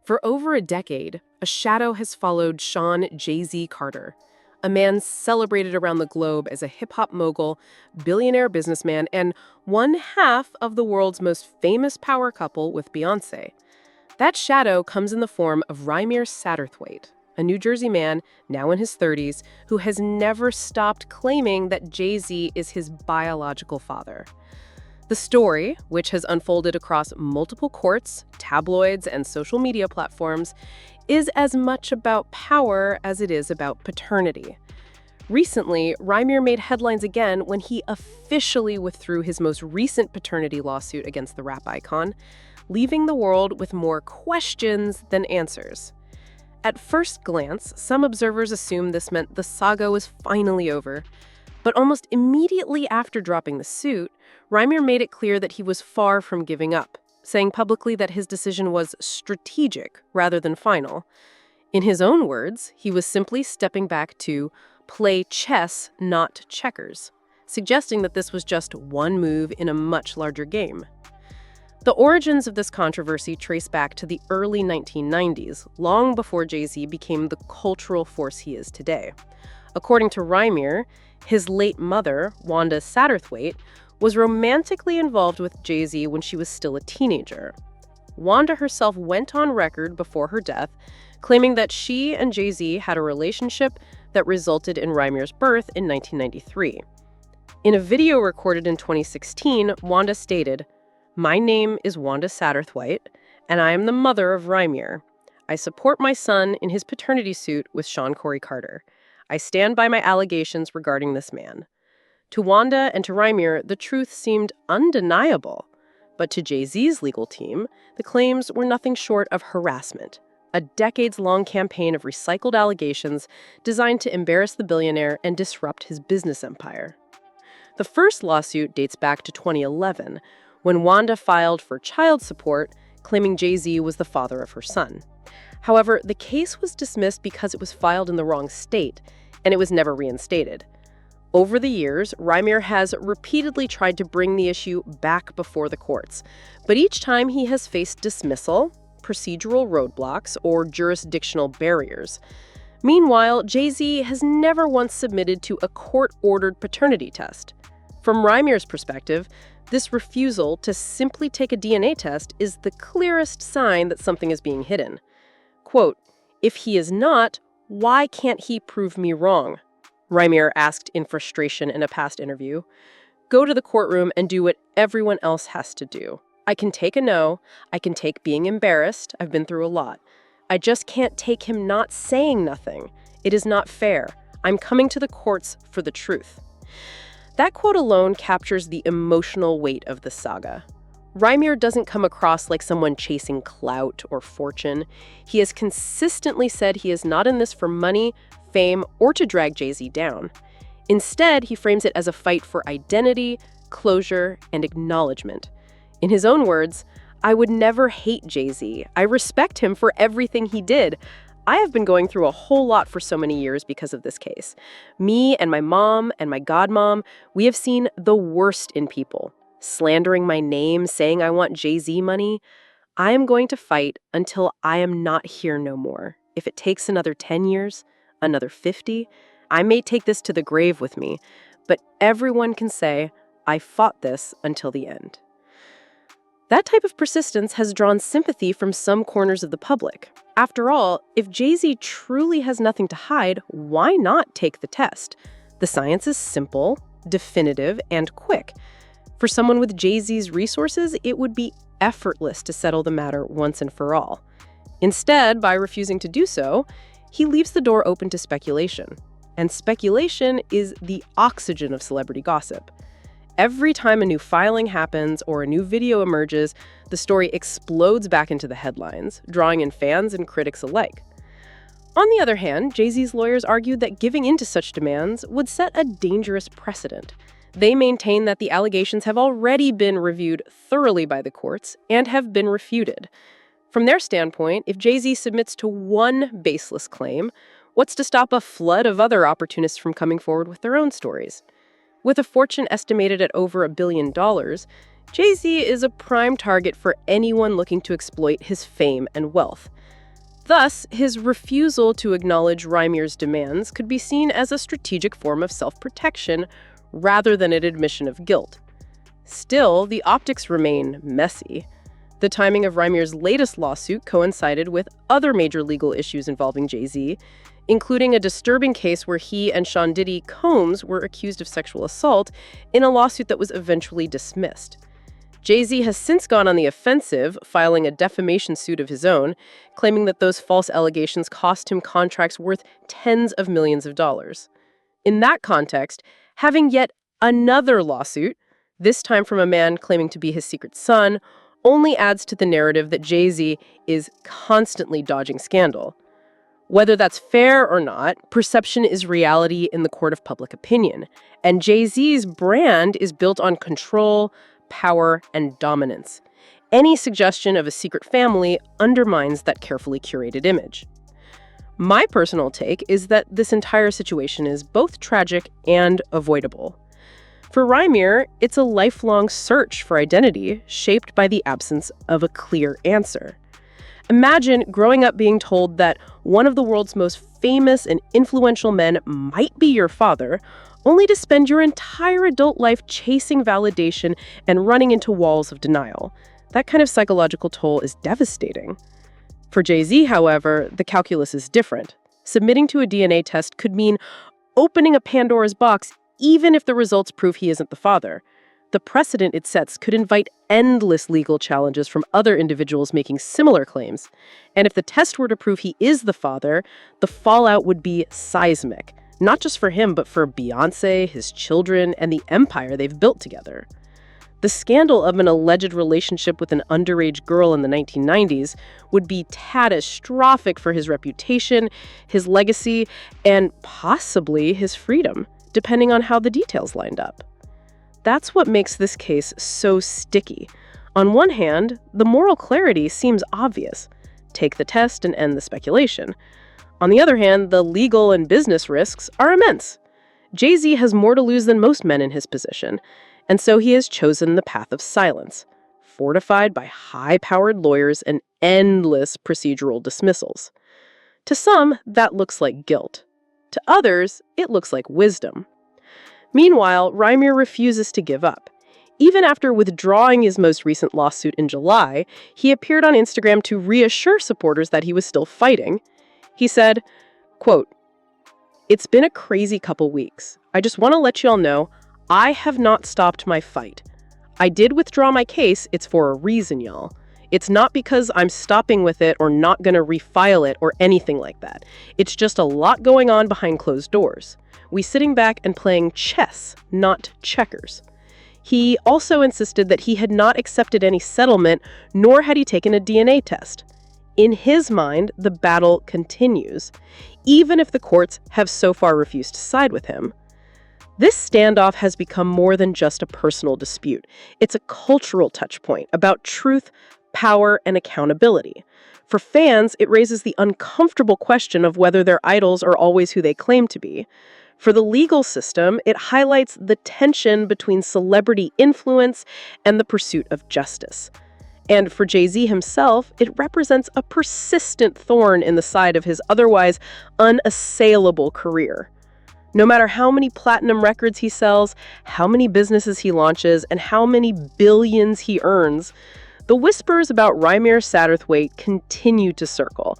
For over a decade, a shadow has followed Sean Jay-Z Carter, a man celebrated around the globe as a hip-hop mogul, billionaire businessman, and one half of the world's most famous power couple with Beyoncé. That shadow comes in the form of Rymir Satterthwaite, a New Jersey man, now in his 30s, who has never stopped claiming that Jay-Z is his biological father. The story, which has unfolded across multiple courts, tabloids, and social media platforms, is as much about power as it is about paternity. Recently, Rymir made headlines again when he officially withdrew his most recent paternity lawsuit against the rap icon, leaving the world with more questions than answers. At first glance, some observers assumed this meant the saga was finally over. But almost immediately after dropping the suit, Rymir made it clear that he was far from giving up, saying publicly that his decision was strategic rather than final. In his own words, he was simply stepping back to play chess, not checkers, suggesting that this was just one move in a much larger game. The origins of this controversy trace back to the early 1990s, long before Jay-Z became the cultural force he is today. According to Rymir, his late mother, Wanda Satterthwaite, was romantically involved with Jay-Z when she was still a teenager. Wanda herself went on record before her death, claiming that she and Jay-Z had a relationship that resulted in Rymir's birth in 1993. In a video recorded in 2016, Wanda stated, "My name is Wanda Satterthwaite, and I am the mother of Rymir. I support my son in his paternity suit with Sean Corey Carter. I stand by my allegations regarding this man." To Wanda and to Rymir, the truth seemed undeniable. But to Jay-Z's legal team, the claims were nothing short of harassment, a decades-long campaign of recycled allegations designed to embarrass the billionaire and disrupt his business empire. The first lawsuit dates back to 2011, when Wanda filed for child support, claiming Jay-Z was the father of her son. However, the case was dismissed because it was filed in the wrong state, and it was never reinstated. Over the years, Rymir has repeatedly tried to bring the issue back before the courts, but each time he has faced dismissal, procedural roadblocks, or jurisdictional barriers. Meanwhile, Jay-Z has never once submitted to a court-ordered paternity test. From Rymir's perspective, this refusal to simply take a DNA test is the clearest sign that something is being hidden. Quote, "If he is not, why can't he prove me wrong?" Rymir asked in frustration in a past interview. "Go to the courtroom and do what everyone else has to do. I can take a no, I can take being embarrassed, I've been through a lot. I just can't take him not saying nothing. It is not fair. I'm coming to the courts for the truth." That quote alone captures the emotional weight of the saga. Rymir doesn't come across like someone chasing clout or fortune. He has consistently said he is not in this for money, fame, or to drag Jay-Z down. Instead, he frames it as a fight for identity, closure, and acknowledgement. In his own words, "I would never hate Jay-Z. I respect him for everything he did. I have been going through a whole lot for so many years because of this case. Me and my mom and my godmom, we have seen the worst in people. Slandering my name, saying I want Jay-Z money. I am going to fight until I am not here no more. If it takes another 10 years, another 50, I may take this to the grave with me, but everyone can say, I fought this until the end." That type of persistence has drawn sympathy from some corners of the public. After all, if Jay-Z truly has nothing to hide, why not take the test? The science is simple, definitive, and quick. For someone with Jay-Z's resources, it would be effortless to settle the matter once and for all. Instead, by refusing to do so, he leaves the door open to speculation. And speculation is the oxygen of celebrity gossip. Every time a new filing happens or a new video emerges, the story explodes back into the headlines, drawing in fans and critics alike. On the other hand, Jay-Z's lawyers argued that giving in to such demands would set a dangerous precedent. They maintain that the allegations have already been reviewed thoroughly by the courts and have been refuted. From their standpoint, if Jay-Z submits to one baseless claim, what's to stop a flood of other opportunists from coming forward with their own stories? With a fortune estimated at over $1 billion, Jay-Z is a prime target for anyone looking to exploit his fame and wealth. Thus, his refusal to acknowledge Rymir's demands could be seen as a strategic form of self-protection rather than an admission of guilt. Still, the optics remain messy. The timing of Rymir's latest lawsuit coincided with other major legal issues involving Jay-Z, including a disturbing case where he and Sean Diddy Combs were accused of sexual assault in a lawsuit that was eventually dismissed. Jay-Z has since gone on the offensive, filing a defamation suit of his own, claiming that those false allegations cost him contracts worth tens of millions of dollars. In that context, having yet another lawsuit, this time from a man claiming to be his secret son, only adds to the narrative that Jay-Z is constantly dodging scandal. Whether that's fair or not, perception is reality in the court of public opinion, and Jay-Z's brand is built on control, power, and dominance. Any suggestion of a secret family undermines that carefully curated image. My personal take is that this entire situation is both tragic and avoidable. For Rymir, it's a lifelong search for identity shaped by the absence of a clear answer. Imagine growing up being told that one of the world's most famous and influential men might be your father, only to spend your entire adult life chasing validation and running into walls of denial. That kind of psychological toll is devastating. For Jay-Z, however, the calculus is different. Submitting to a DNA test could mean opening a Pandora's box even if the results prove he isn't the father. The precedent it sets could invite endless legal challenges from other individuals making similar claims. And if the test were to prove he is the father, the fallout would be seismic. Not just for him, but for Beyoncé, his children, and the empire they've built together. The scandal of an alleged relationship with an underage girl in the 1990s would be catastrophic for his reputation, his legacy, and possibly his freedom, depending on how the details lined up. That's what makes this case so sticky. On one hand, the moral clarity seems obvious. Take the test and end the speculation. On the other hand, the legal and business risks are immense. Jay-Z has more to lose than most men in his position, and so he has chosen the path of silence, fortified by high-powered lawyers and endless procedural dismissals. To some, that looks like guilt. To others, it looks like wisdom. Meanwhile, Rymir refuses to give up. Even after withdrawing his most recent lawsuit in July, he appeared on Instagram to reassure supporters that he was still fighting. He said, quote, "It's been a crazy couple weeks. I just want to let you all know, I have not stopped my fight. I did withdraw my case, it's for a reason, y'all. It's not because I'm stopping with it or not going to refile it or anything like that. It's just a lot going on behind closed doors. We sitting back and playing chess, not checkers." He also insisted that he had not accepted any settlement, nor had he taken a DNA test. In his mind, the battle continues, even if the courts have so far refused to side with him. This standoff has become more than just a personal dispute. It's a cultural touchpoint about truth, power, and accountability. For fans, it raises the uncomfortable question of whether their idols are always who they claim to be. For the legal system, it highlights the tension between celebrity influence and the pursuit of justice. And for Jay-Z himself, it represents a persistent thorn in the side of his otherwise unassailable career. No matter how many platinum records he sells, how many businesses he launches, and how many billions he earns, the whispers about Rymir Satterthwaite continue to circle.